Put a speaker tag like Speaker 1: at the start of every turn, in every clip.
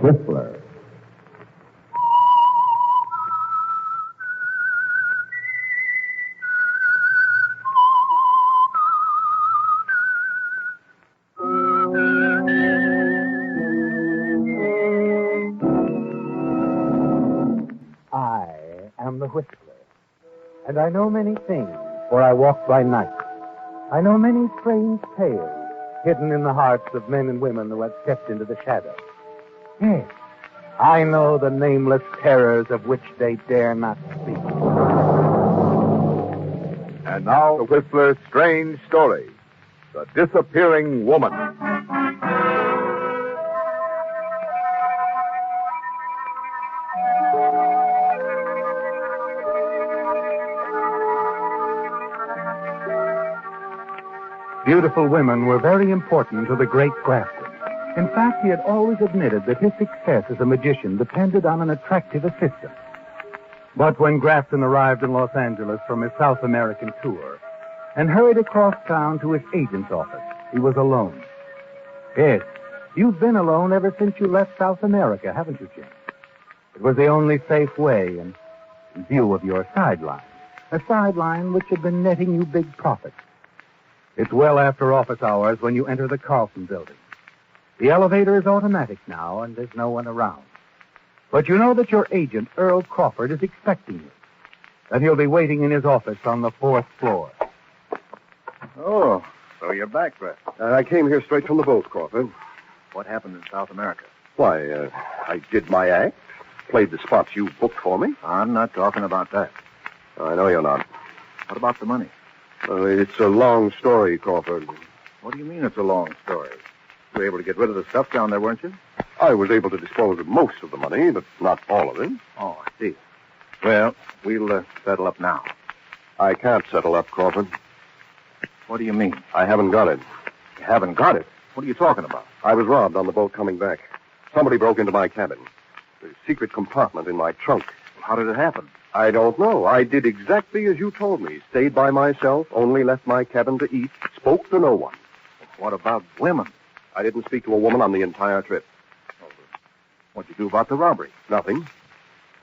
Speaker 1: Whistler.
Speaker 2: I am the Whistler, and I know many things, for I walk by night. I know many strange tales hidden in the hearts of men and women who have stepped into the shadow. Yes, I know the nameless terrors of which they dare not speak.
Speaker 3: And now, the Whistler's strange story, The Disappearing Woman.
Speaker 2: Beautiful women were very important to the great Grafton. In fact, he had always admitted that his success as a magician depended on an attractive assistant. But when Grafton arrived in Los Angeles from his South American tour and hurried across town to his agent's office, he was alone. Yes, you've been alone ever since you left South America, haven't you, Jim? It was the only safe way in view of your sideline, a sideline which had been netting you big profits. It's well after office hours when you enter the Carlson building. The elevator is automatic now, and there's no one around. But you know that your agent, Earl Crawford, is expecting you, that he'll be waiting in his office on the 4th floor.
Speaker 4: Oh, so you're back, Brett.
Speaker 5: I came here straight from the boat, Crawford.
Speaker 4: What happened in South America?
Speaker 5: Why, I did my act, played the spots you booked for me.
Speaker 4: I'm not talking about that.
Speaker 5: I know you're not.
Speaker 4: What about the money?
Speaker 5: It's a long story, Crawford.
Speaker 4: What do you mean it's a long story? You were able to get rid of the stuff down there, weren't you?
Speaker 5: I was able to dispose of most of the money, but not all of it.
Speaker 4: Oh, I see. Well, we'll settle up now.
Speaker 5: I can't settle up, Crawford.
Speaker 4: What do you mean?
Speaker 5: I haven't got it.
Speaker 4: You haven't got it? What are you talking about?
Speaker 5: I was robbed on the boat coming back. Somebody broke into my cabin. There's a secret compartment in my trunk.
Speaker 4: How did it happen?
Speaker 5: I don't know. I did exactly as you told me. Stayed by myself, only left my cabin to eat, spoke to no one.
Speaker 4: What about women?
Speaker 5: I didn't speak to a woman on the entire trip.
Speaker 4: What'd you do about the robbery?
Speaker 5: Nothing.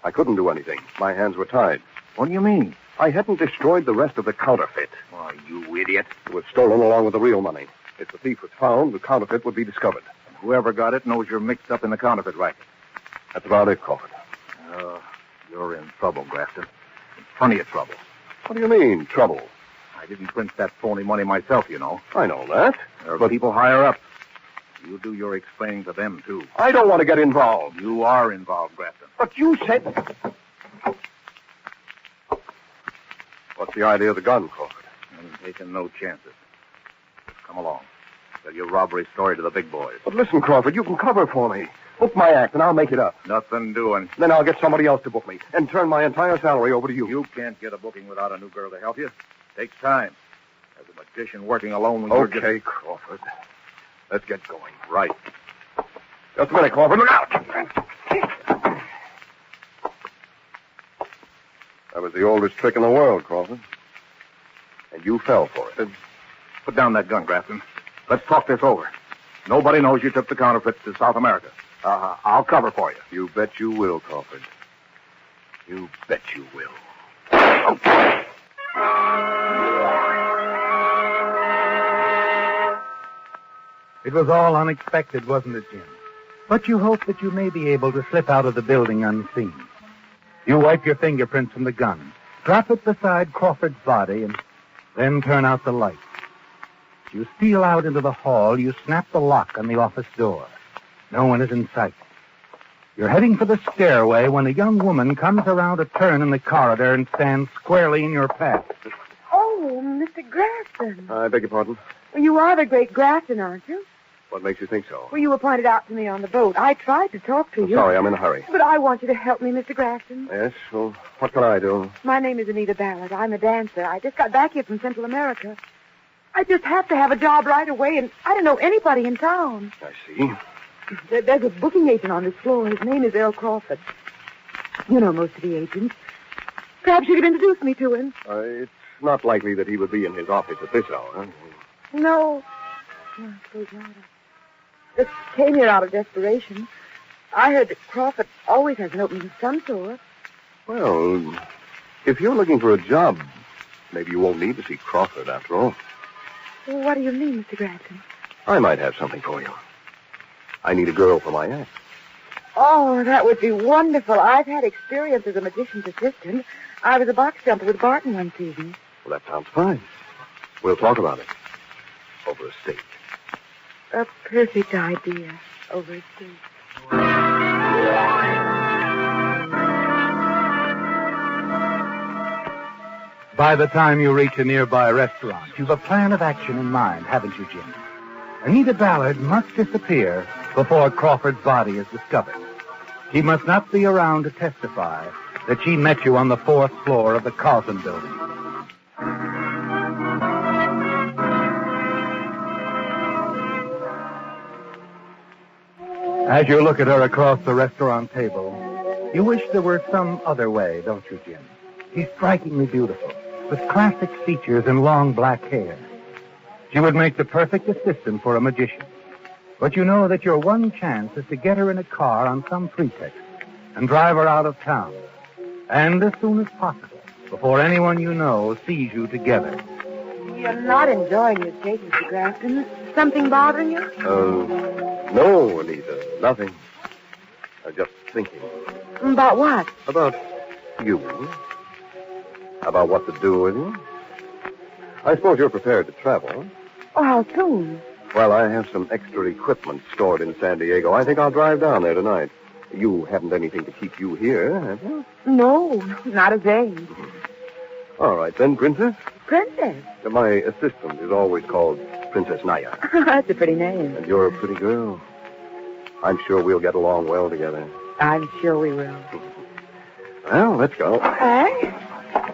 Speaker 5: I couldn't do anything. My hands were tied.
Speaker 4: What do you mean?
Speaker 5: I hadn't destroyed the rest of the counterfeit.
Speaker 4: Why, you idiot.
Speaker 5: It was stolen along with the real money. If the thief was found, the counterfeit would be discovered.
Speaker 4: And whoever got it knows you're mixed up in the counterfeit racket.
Speaker 5: That's about it, Crawford.
Speaker 4: You're in trouble, Grafton. In plenty of trouble.
Speaker 5: What do you mean, trouble?
Speaker 4: I didn't print that phony money myself, you know.
Speaker 5: I know that.
Speaker 4: There are people higher up. You do your explaining to them, too.
Speaker 5: I don't want to get involved.
Speaker 4: You are involved, Grafton.
Speaker 5: But you said... What's the idea of the gun, Crawford?
Speaker 4: I'm taking no chances. Come along. Tell your robbery story to the big boys.
Speaker 5: But listen, Crawford, you can cover for me. Book my act, and I'll make it up.
Speaker 4: Nothing doing.
Speaker 5: Then I'll get somebody else to book me and turn my entire salary over to you.
Speaker 4: You can't get a booking without a new girl to help you. Takes time. As a magician working alone when you're just...
Speaker 5: Okay, Crawford. Let's get going.
Speaker 4: Right.
Speaker 5: Just a minute, Crawford. Look out! That was the oldest trick in the world, Crawford. And you fell for it.
Speaker 4: Put down that gun, Grafton. Let's talk this over. Nobody knows you took the counterfeit to South America. I'll cover for you.
Speaker 5: You bet you will, Crawford. You bet you will.
Speaker 2: It was all unexpected, wasn't it, Jim? But you hope that you may be able to slip out of the building unseen. You wipe your fingerprints from the gun, drop it beside Crawford's body, and then turn out the light. As you steal out into the hall, you snap the lock on the office door. No one is in sight. You're heading for the stairway when a young woman comes around a turn in the corridor and stands squarely in your path.
Speaker 6: Oh, Mr. Grafton.
Speaker 5: I beg your pardon?
Speaker 6: Well, you are the great Grafton, aren't you?
Speaker 5: What makes you think so?
Speaker 6: Well, you were pointed out to me on the boat. I tried to talk to you.
Speaker 5: Sorry, I'm in a hurry.
Speaker 6: But I want you to help me, Mr. Grafton.
Speaker 5: Yes? Well, what can I do?
Speaker 6: My name is Anita Ballard. I'm a dancer. I just got back here from Central America. I just have to have a job right away, and I don't know anybody in town.
Speaker 5: I see.
Speaker 6: There's a booking agent on this floor. His name is Earl Crawford. You know most of the agents. Perhaps you could introduce me to him.
Speaker 5: It's not likely that he would be in his office at this hour.
Speaker 6: No. I suppose not. I just came here out of desperation. I heard that Crawford always has an opening of some sort.
Speaker 5: Well, if you're looking for a job, maybe you won't need to see Crawford after all.
Speaker 6: Well, what do you mean, Mr. Grafton?
Speaker 5: I might have something for you. I need a girl for my act.
Speaker 6: Oh, that would be wonderful. I've had experience as a magician's assistant. I was a box jumper with Barton one season.
Speaker 5: Well, that sounds fine. We'll talk about it. Over a steak.
Speaker 6: A perfect idea. Over a steak.
Speaker 2: By the time you reach a nearby restaurant, you've a plan of action in mind, haven't you, Jim? Anita Ballard must disappear before Crawford's body is discovered. She must not be around to testify that she met you on the 4th floor of the Carlton building. As you look at her across the restaurant table, you wish there were some other way, don't you, Jim? She's strikingly beautiful, with classic features and long black hair. She would make the perfect assistant for a magician. But you know that your one chance is to get her in a car on some pretext and drive her out of town. And as soon as possible, before anyone you know sees you together.
Speaker 6: You're not enjoying your steak, Mr. Grafton. Something bothering you?
Speaker 5: No, Anita, nothing. I'm just thinking.
Speaker 6: About what?
Speaker 5: About you. About what to do with you. I suppose you're prepared to travel.
Speaker 6: Oh, how soon?
Speaker 5: Well, I have some extra equipment stored in San Diego. I think I'll drive down there tonight. You haven't anything to keep you here, have you?
Speaker 6: No, not a thing.
Speaker 5: All right, then, Princess.
Speaker 6: Princess?
Speaker 5: My assistant is always called Princess Naya.
Speaker 6: That's a pretty name.
Speaker 5: And you're a pretty girl. I'm sure we'll get along well together.
Speaker 6: I'm sure we will.
Speaker 5: Well, let's go.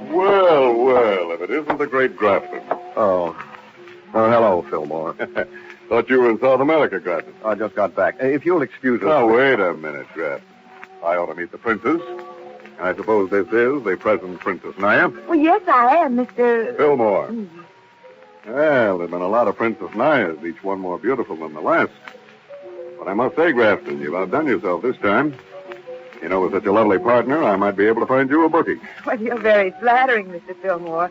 Speaker 3: Well, if it isn't the great Grafton.
Speaker 5: Oh, hello, Fillmore.
Speaker 3: Thought you were in South America, Grafton.
Speaker 5: I just got back. If you'll excuse us...
Speaker 3: Now, wait a minute, Grafton. I ought to meet the princess. I suppose this is the present Princess Naya.
Speaker 6: Well, yes, I am, Mr.
Speaker 3: Fillmore. Well, there've been a lot of Princess Nayas, each one more beautiful than the last. But I must say, Grafton, you've outdone yourself this time. You know, with such a lovely partner, I might be able to find you a booking.
Speaker 6: Well, you're very flattering, Mr. Fillmore.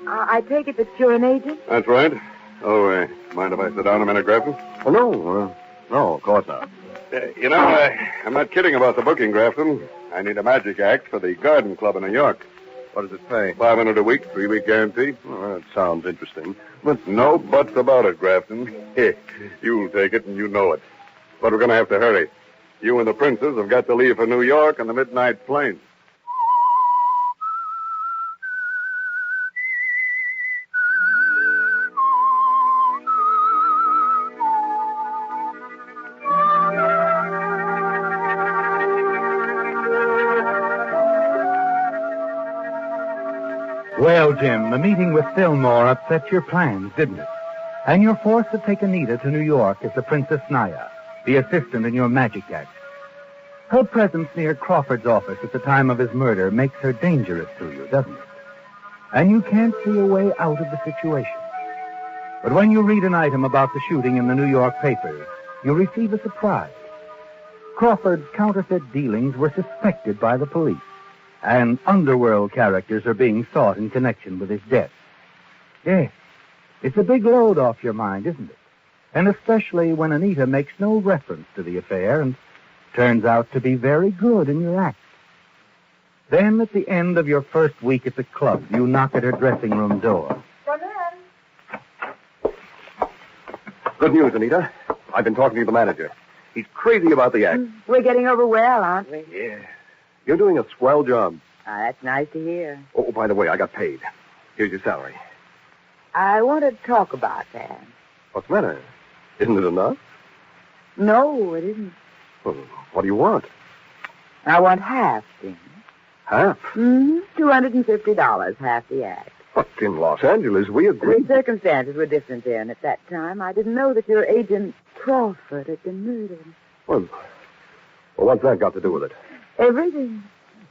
Speaker 6: I take it that you're an agent?
Speaker 3: That's right. Oh, mind if I sit down a minute, Grafton?
Speaker 5: Oh, no. No, of course not.
Speaker 3: I'm not kidding about the booking, Grafton. I need a magic act for the Garden Club in New York.
Speaker 5: What does it pay?
Speaker 3: $500 a week, 3-week guarantee.
Speaker 5: Well, that sounds interesting.
Speaker 3: But no buts about it, Grafton. You'll take it and you know it. But we're going to have to hurry. You and the princess have got to leave for New York on the midnight plane.
Speaker 2: Well, Jim, the meeting with Fillmore upset your plans, didn't it? And you're forced to take Anita to New York as the Princess Naya, the assistant in your magic act. Her presence near Crawford's office at the time of his murder makes her dangerous to you, doesn't it? And you can't see a way out of the situation. But when you read an item about the shooting in the New York papers, you receive a surprise. Crawford's counterfeit dealings were suspected by the police, and underworld characters are being sought in connection with his death. Yes, it's a big load off your mind, isn't it? And especially when Anita makes no reference to the affair and turns out to be very good in your act. Then, at the end of your first week at the club, you knock at her dressing room door.
Speaker 6: Come in.
Speaker 5: Good news, Anita. I've been talking to the manager. He's crazy about the act.
Speaker 6: We're getting over well, aren't we?
Speaker 5: Yeah. You're doing a swell job.
Speaker 6: That's nice to hear.
Speaker 5: Oh, by the way, I got paid. Here's your salary.
Speaker 6: I want to talk about that.
Speaker 5: What's the matter? Isn't it enough?
Speaker 6: No, it isn't.
Speaker 5: Well, what do you want?
Speaker 6: I want half, Jim.
Speaker 5: Half?
Speaker 6: $250, half the act.
Speaker 5: But in Los Angeles, we
Speaker 6: The
Speaker 5: agreed.
Speaker 6: circumstances were different then. At that time, I didn't know that your agent, Crawford, had been murdered.
Speaker 5: Well, what's that got to do with it?
Speaker 6: Everything.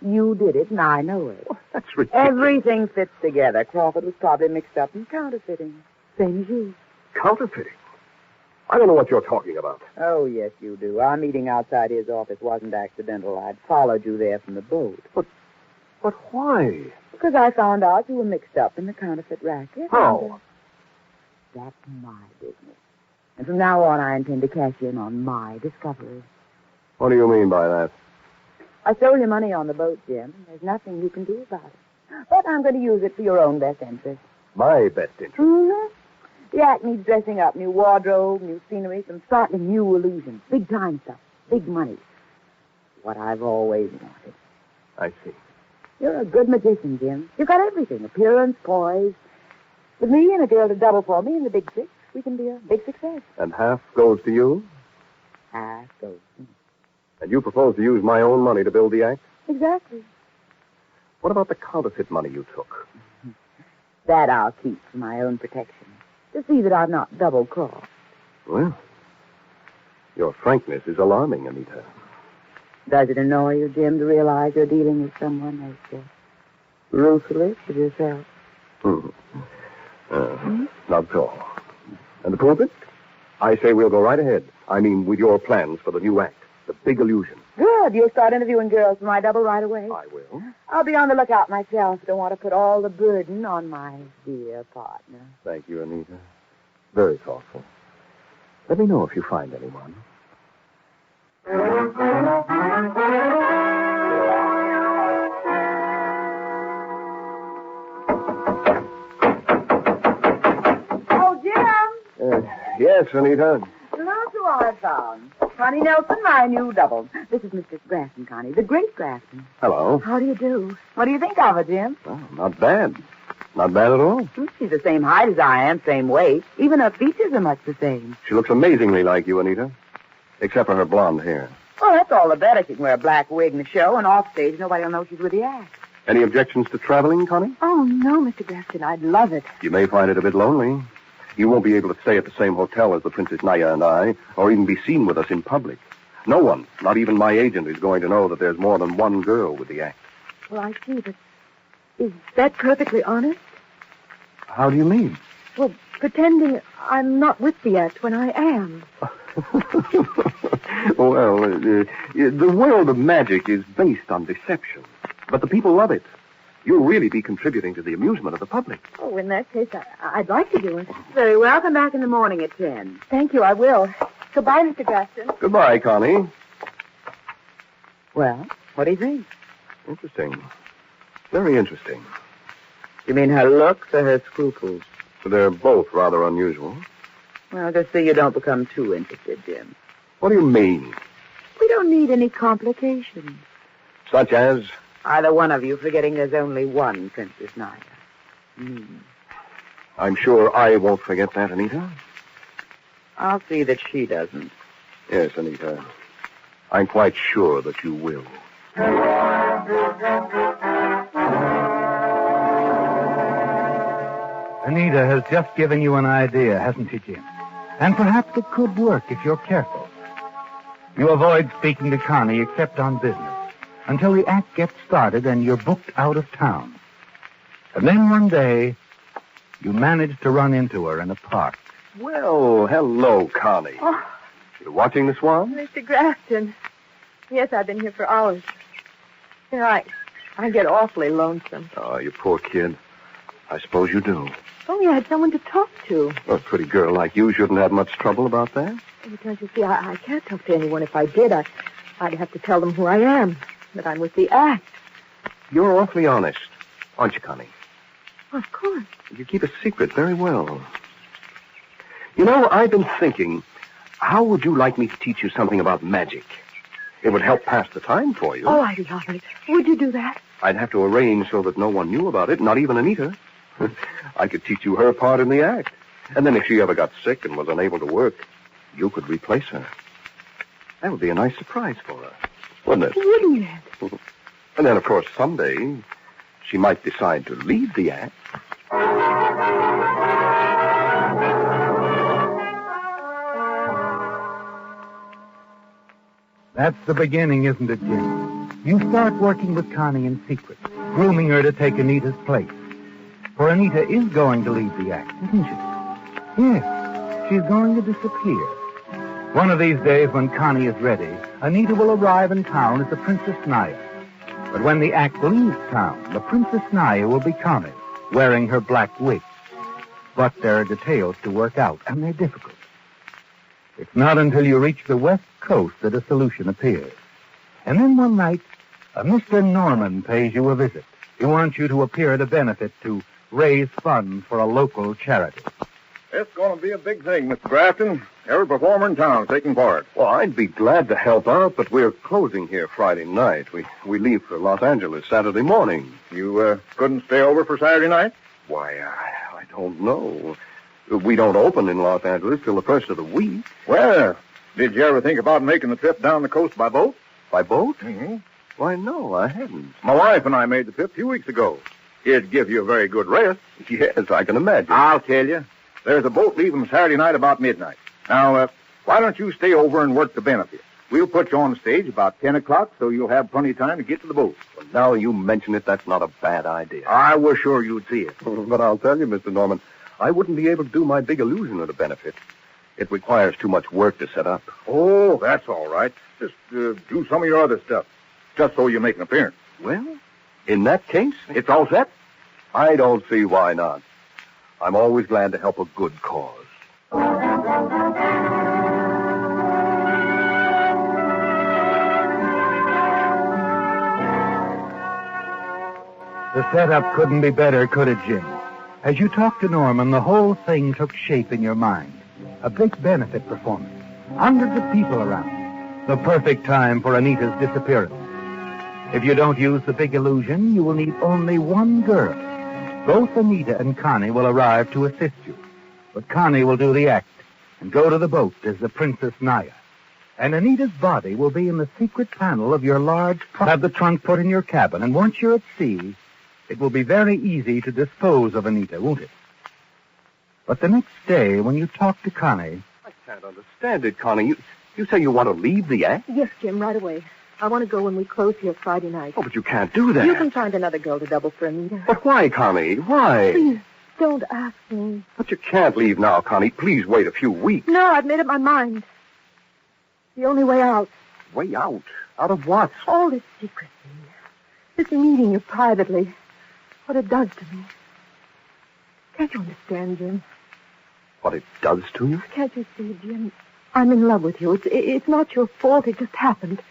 Speaker 6: You did it, and I know it.
Speaker 5: That's ridiculous.
Speaker 6: Everything fits together. Crawford was probably mixed up in counterfeiting. Same as you.
Speaker 5: Counterfeiting? I don't know what you're talking about.
Speaker 1: Oh, yes, you do. Our meeting outside his office wasn't accidental. I'd followed you there from the boat.
Speaker 5: But why?
Speaker 1: Because I found out you were mixed up in the counterfeit racket.
Speaker 5: How?
Speaker 1: That's my business. And from now on, I intend to cash in on my discovery.
Speaker 5: What do you mean by that?
Speaker 1: I stole your money on the boat, Jim. There's nothing you can do about it. But I'm going to use it for your own best interest.
Speaker 5: My best interest?
Speaker 1: Mm-hmm. The act needs dressing up. New wardrobe, new scenery, some startling new illusions. Big time stuff. Big money. What I've always wanted.
Speaker 5: I see.
Speaker 1: You're a good magician, Jim. You've got everything. Appearance, poise. With me and a girl to double for me in the big six, we can be a big success.
Speaker 5: And half goes to you?
Speaker 1: Half goes to me.
Speaker 5: And you propose to use my own money to build the act?
Speaker 1: Exactly.
Speaker 5: What about the counterfeit money you took?
Speaker 1: That I'll keep for my own protection. To see that I'm not double-crossed.
Speaker 5: Well, your frankness is alarming, Anita.
Speaker 1: Does it annoy you, Jim, to realize you're dealing with someone as ruthless as yourself?
Speaker 5: Not at all. And to prove it, I say we'll go right ahead. I mean, with your plans for the new act, the big illusion.
Speaker 1: Good. You'll start interviewing girls for my double right away.
Speaker 5: I will.
Speaker 1: I'll be on the lookout myself. Don't want to put all the burden on my dear partner.
Speaker 5: Thank you, Anita. Very thoughtful. Let me know if you find anyone.
Speaker 1: Oh, Jim!
Speaker 5: Yes, Anita.
Speaker 1: Look who I found. Connie Nelson, my new double. This is Mr. Grafton, Connie, the great Grafton.
Speaker 5: Hello.
Speaker 1: How do you do? What do you think of her, Jim?
Speaker 5: Well, not bad. Not bad at all.
Speaker 1: She's the same height as I am, same weight. Even her features are much the same.
Speaker 5: She looks amazingly like you, Anita. Except for her blonde hair.
Speaker 1: Well, that's all the better. She can wear a black wig in the show, and off stage, nobody will know she's with the act.
Speaker 5: Any objections to traveling, Connie?
Speaker 1: Oh, no, Mr. Grafton. I'd love it.
Speaker 5: You may find it a bit lonely. You won't be able to stay at the same hotel as the Princess Naya and I, or even be seen with us in public. No one, not even my agent, is going to know that there's more than one girl with the act.
Speaker 6: Well, I see, but is that perfectly honest?
Speaker 5: How do you mean?
Speaker 6: Well, pretending I'm not with the act when I am.
Speaker 5: Well, the world of magic is based on deception. But the people love it. You'll really be contributing to the amusement of the public.
Speaker 6: Oh, in that case, I'd like to do it.
Speaker 1: Very well. Come back in the morning at 10.
Speaker 6: Thank you, I will. Goodbye, Mr. Grafton.
Speaker 5: Goodbye, Connie.
Speaker 1: Well, what do you think?
Speaker 5: Interesting. Very interesting.
Speaker 1: You mean her looks or her scruples?
Speaker 5: They're both rather unusual.
Speaker 1: Well, just so you don't become too interested, Jim.
Speaker 5: What do you mean?
Speaker 6: We don't need any complications.
Speaker 5: Such as?
Speaker 1: Either one of you forgetting there's only one Princess Naya. Me.
Speaker 5: I'm sure I won't forget that, Anita.
Speaker 1: I'll see that she doesn't.
Speaker 5: Yes, Anita. I'm quite sure that you will.
Speaker 2: Anita has just given you an idea, hasn't she, Jim? And perhaps it could work if you're careful. You avoid speaking to Connie except on business until the act gets started and you're booked out of town. And then one day, you manage to run into her in a park.
Speaker 5: Well, hello, Connie.
Speaker 6: Oh,
Speaker 5: You watching the Swan?
Speaker 6: Mr. Grafton. Yes, I've been here for hours. You know, I get awfully lonesome.
Speaker 5: Oh, you poor kid. I suppose you do.
Speaker 6: If only I had someone to talk to.
Speaker 5: Well, a pretty girl like you shouldn't have much trouble about that.
Speaker 6: Because, you see, I can't talk to anyone. If I did, I'd have to tell them who I am, that I'm with the act.
Speaker 5: You're awfully honest, aren't you, Connie?
Speaker 6: Of course.
Speaker 5: You keep a secret very well. You know, I've been thinking, how would you like me to teach you something about magic? It would help pass the time for you.
Speaker 6: Oh, I'd love it. Would you do that?
Speaker 5: I'd have to arrange so that no one knew about it, not even Anita. I could teach you her part in the act. And then if she ever got sick and was unable to work, you could replace her. That would be a nice surprise for her, wouldn't it?
Speaker 6: Wouldn't it?
Speaker 5: And then, of course, someday she might decide to leave the act.
Speaker 2: That's the beginning, isn't it, Jim? You start working with Connie in secret, grooming her to take Anita's place. For Anita is going to leave the act, isn't she? Yes, she's going to disappear. One of these days, when Connie is ready, Anita will arrive in town as the Princess Naya. But when the act leaves town, the Princess Naya will be Connie, wearing her black wig. But there are details to work out, and they're difficult. It's not until you reach the West Coast that a solution appears. And then one night, a Mr. Norman pays you a visit. He wants you to appear at a benefit to raise funds for a local charity.
Speaker 4: It's going to be a big thing, Mr. Grafton. Every performer in town is taking part.
Speaker 5: Well, I'd be glad to help out, but we're closing here Friday night. We leave for Los Angeles Saturday morning.
Speaker 4: You couldn't stay over for Saturday night?
Speaker 5: Why, I don't know. We don't open in Los Angeles till the first of the week.
Speaker 4: Well, did you ever think about making the trip down the coast by boat?
Speaker 5: By boat?
Speaker 4: Mm-hmm.
Speaker 5: Why, no, I hadn't.
Speaker 4: My wife and I made the trip a few weeks ago. It'd give you a very good rest.
Speaker 5: Yes, I can imagine.
Speaker 4: I'll tell you. There's a boat leaving Saturday night about midnight. Now, why don't you stay over and work the benefit? We'll put you on stage about 10 o'clock, so you'll have plenty of time to get to the boat.
Speaker 5: Well, now you mention it, that's not a bad idea.
Speaker 4: I was sure you'd see it.
Speaker 5: But I'll tell you, Mr. Norman, I wouldn't be able to do my big illusion at a benefit. It requires too much work to set up.
Speaker 4: Oh, that's all right. Just do some of your other stuff, just so you make an appearance.
Speaker 5: Well, in that case,
Speaker 4: It's all set?
Speaker 5: I don't see why not. I'm always glad to help a good cause.
Speaker 2: The setup couldn't be better, could it, Jim? As you talked to Norman, the whole thing took shape in your mind. A big benefit performance. Hundreds of people around. The perfect time for Anita's disappearance. If you don't use the big illusion, you will need only one girl. Both Anita and Connie will arrive to assist you. But Connie will do the act and go to the boat as the Princess Naya. And Anita's body will be in the secret panel of your large trunk. Have the trunk put in your cabin, and once you're at sea, it will be very easy to dispose of Anita, won't it? But the next day, when you talk to Connie...
Speaker 5: I can't understand it, Connie. You say you want to leave the act?
Speaker 6: Yes, Jim, right away. I want to go when we close here Friday night.
Speaker 5: Oh, but you can't do that.
Speaker 6: You can find another girl to double for Anita.
Speaker 5: But why, Connie? Why?
Speaker 6: Please, don't ask me.
Speaker 5: But you can't leave now, Connie. Please wait a few weeks.
Speaker 6: No, I've made up my mind. The only way out.
Speaker 5: Way out? Out of what?
Speaker 6: All this secrecy. This meeting you privately. What it does to me. Can't you understand, Jim?
Speaker 5: What it does to you?
Speaker 6: Can't you see, Jim? I'm in love with you. It's not your fault. It just happened.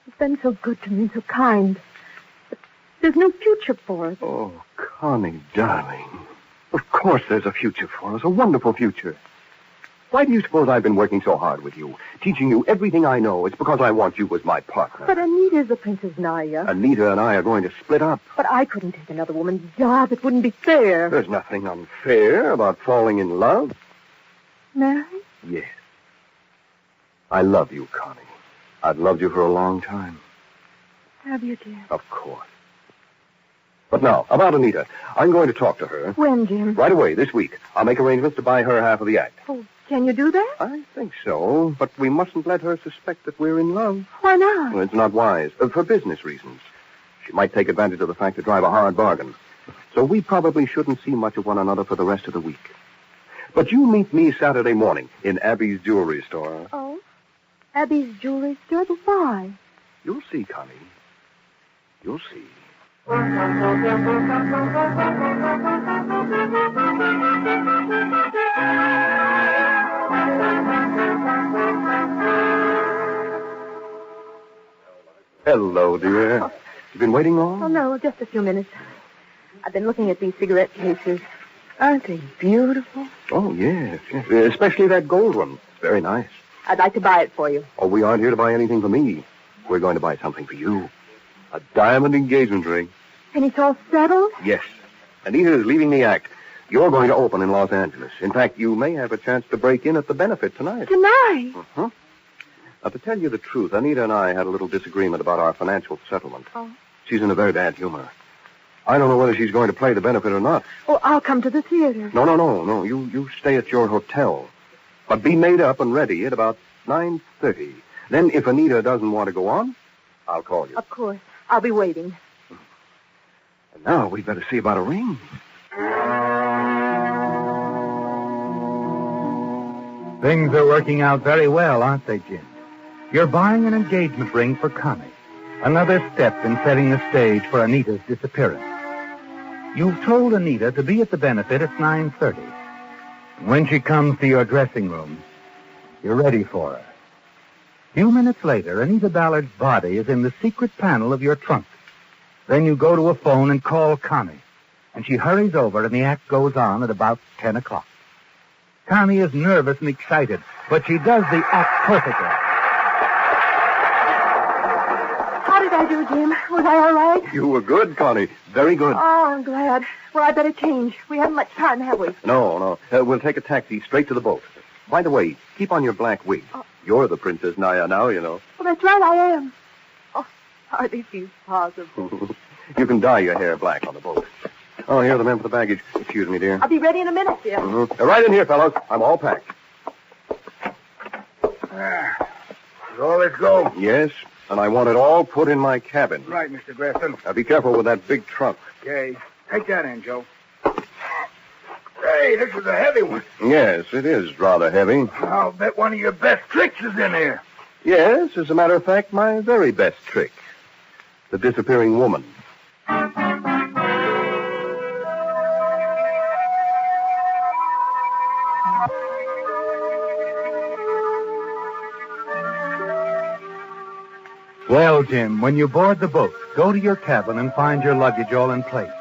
Speaker 6: You've been so good to me, so kind. But there's no future for us.
Speaker 5: Oh, Connie, darling. Of course there's a future for us, a wonderful future. Why do you suppose I've been working so hard with you, teaching you everything I know? It's because I want you as my partner.
Speaker 6: But Anita's the Princess Naya.
Speaker 5: Anita and I are going to split up.
Speaker 6: But I couldn't take another woman's job. It wouldn't be fair.
Speaker 5: There's nothing unfair about falling in love.
Speaker 6: Mary?
Speaker 5: Yes. I love you, Connie. I've loved you for a long time.
Speaker 6: Have you, dear?
Speaker 5: Of course. But now, about Anita. I'm going to talk to her.
Speaker 6: When, Jim?
Speaker 5: Right away, this week. I'll make arrangements to buy her half of the act.
Speaker 6: Oh, can you do that?
Speaker 5: I think so, but we mustn't let her suspect that we're in love.
Speaker 6: Why not?
Speaker 5: Well, it's not wise. For business reasons. She might take advantage of the fact to drive a hard bargain. So we probably shouldn't see much of one another for the rest of the week. But you meet me Saturday morning in Abby's jewelry store.
Speaker 6: Oh? Abby's jewelry store? But why?
Speaker 5: You'll see, Connie. You'll see. Hello, dear. You been waiting long?
Speaker 6: Oh, no, just a few minutes. I've been looking at these cigarette cases. Aren't they beautiful?
Speaker 5: Oh, yes. Especially that gold one. It's very nice.
Speaker 6: I'd like to buy it for you.
Speaker 5: Oh, we aren't here to buy anything for me. We're going to buy something for you. A diamond engagement ring.
Speaker 6: And it's all settled?
Speaker 5: Yes. Anita is leaving the act. You're going to open in Los Angeles. In fact, you may have a chance to break in at the benefit tonight.
Speaker 6: Tonight?
Speaker 5: Uh-huh. Now, to tell you the truth, Anita and I had a little disagreement about our financial settlement.
Speaker 6: Oh.
Speaker 5: She's in a very bad humor. I don't know whether she's going to play the benefit or not.
Speaker 6: Oh, I'll come to the theater.
Speaker 5: No. You stay at your hotel. But be made up and ready at about 9:30. Then, if Anita doesn't want to go on, I'll call you.
Speaker 6: Of course. I'll be waiting.
Speaker 5: And now we'd better see about a ring.
Speaker 2: Things are working out very well, aren't they, Jim? You're buying an engagement ring for Connie. Another step in setting the stage for Anita's disappearance. You've told Anita to be at the benefit at 9:30. And when she comes to your dressing room, you're ready for her. A few minutes later, Anita Ballard's body is in the secret panel of your trunk. Then you go to a phone and call Connie. And she hurries over, and the act goes on at about 10 o'clock. Connie is nervous and excited, but she does the act perfectly.
Speaker 6: How did I do, Jim? Was I all right?
Speaker 5: You were good, Connie. Very good.
Speaker 6: Oh, I'm glad. Well, I better change. We haven't much time, have we?
Speaker 5: No. We'll take a taxi straight to the boat. By the way, keep on your black wig.
Speaker 6: Oh.
Speaker 5: You're the Princess Naya now, you know.
Speaker 6: Well, that's right, I am. Oh, hardly seems possible.
Speaker 5: You can dye your hair black on the boat. Oh, here are the men for the baggage. Excuse me, dear.
Speaker 6: I'll be ready in a minute, dear.
Speaker 5: Mm-hmm. Right in here, fellows. I'm all packed.
Speaker 4: So let's go.
Speaker 5: Yes, and I want it all put in my cabin.
Speaker 4: Right, Mr. Grafton.
Speaker 5: Now, be careful with that big trunk.
Speaker 4: Okay. Take that in, Joe. Hey, this is a heavy one.
Speaker 5: Yes, it is rather heavy.
Speaker 4: I'll bet one of your best tricks is in here.
Speaker 5: Yes, as a matter of fact, my very best trick. The disappearing woman.
Speaker 2: Well, Jim, when you board the boat, go to your cabin and find your luggage all in place.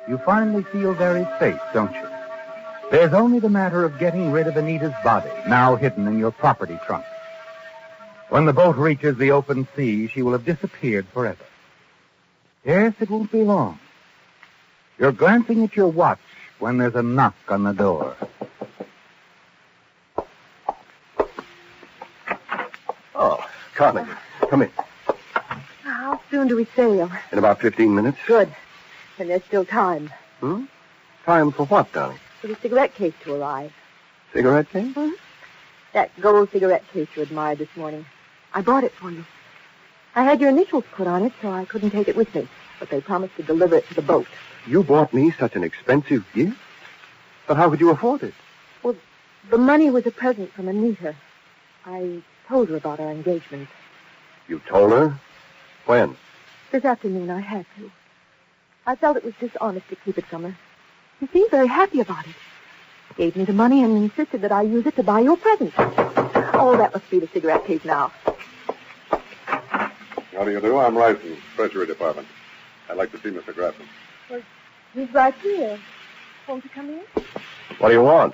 Speaker 2: You finally feel very safe, don't you? There's only the matter of getting rid of Anita's body, now hidden in your property trunk. When the boat reaches the open sea, she will have disappeared forever. Yes, it won't be long. You're glancing at your watch when there's a knock on the door.
Speaker 5: Oh, Connie, come in.
Speaker 6: How soon do we sail?
Speaker 5: In about 15 minutes.
Speaker 6: Good. And there's still time
Speaker 5: Time for what, darling?
Speaker 6: for the cigarette case to arrive.
Speaker 5: Cigarette case?
Speaker 6: Mm-hmm. That gold cigarette case you admired this morning. I bought it for you. I had your initials put on it, so I couldn't take it with me. But they promised to deliver it to the boat.
Speaker 5: You bought me such an expensive gift? But how could you afford it?
Speaker 6: Well, the money was a present from Anita. I told her about our engagement.
Speaker 5: You told her? When?
Speaker 6: This afternoon I had to. I felt it was dishonest to keep it from her. She seemed very happy about it. Gave me the money and insisted that I use it to buy you a present. Oh, that must be the cigarette case now.
Speaker 3: How do you do? I'm Rice from Treasury Department. I'd like to see Mr. Grafton.
Speaker 6: Well, he's right here. Won't you come in?
Speaker 5: What do you want?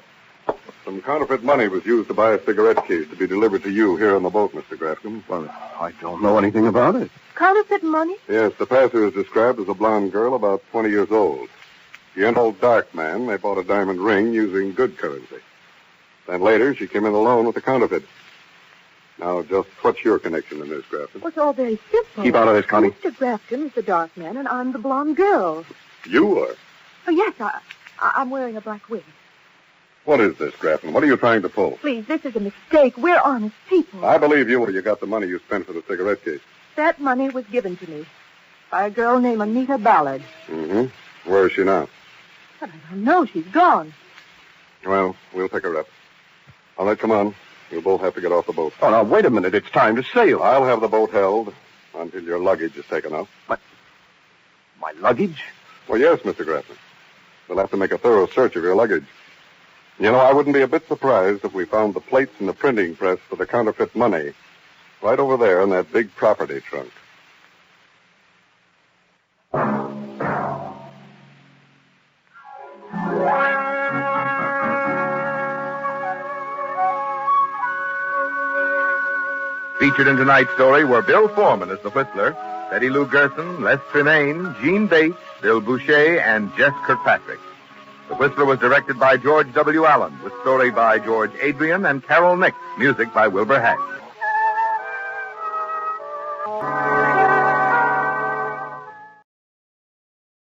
Speaker 3: Some counterfeit money was used to buy a cigarette case to be delivered to you here on the boat, Mr. Grafton.
Speaker 5: Well, I don't know anything about it.
Speaker 6: Counterfeit money?
Speaker 3: Yes, the passer is described as a blonde girl about 20 years old. She and an old dark man, they bought a diamond ring using good currency. Then later, she came in alone with the counterfeit. Now, just what's your connection to Miss Grafton?
Speaker 6: Well, it's all very simple.
Speaker 5: Keep out of this, Connie.
Speaker 6: Mr. Grafton is the dark man, and I'm the blonde girl.
Speaker 3: You are?
Speaker 6: Oh, yes, I'm wearing a black wig.
Speaker 3: What is this, Grafton? What are you trying to pull?
Speaker 6: Please, this is a mistake. We're honest people.
Speaker 3: I believe you when you got the money you spent for the cigarette case.
Speaker 6: That money was given to me by a girl named Anita Ballard.
Speaker 3: Mm-hmm. Where is she now?
Speaker 6: But I don't know. She's gone.
Speaker 3: Well, we'll pick her up. All right, come on. You'll both have to get off the boat.
Speaker 5: Oh, now, wait a minute. It's time to sail.
Speaker 3: I'll have the boat held until your luggage is taken off.
Speaker 5: My luggage?
Speaker 3: Well, yes, Mr. Grafton. We'll have to make a thorough search of your luggage. You know, I wouldn't be a bit surprised if we found the plates in the printing press for the counterfeit money right over there in that big property trunk.
Speaker 4: Featured in tonight's story were Bill Foreman as the Whistler, Betty Lou Gerson, Les Tremaine, Gene Bates, Bill Boucher, and Jess Kirkpatrick. The Whistler was directed by George W. Allen, with story by George Adrian and Carol Nix, music by Wilbur Hatch.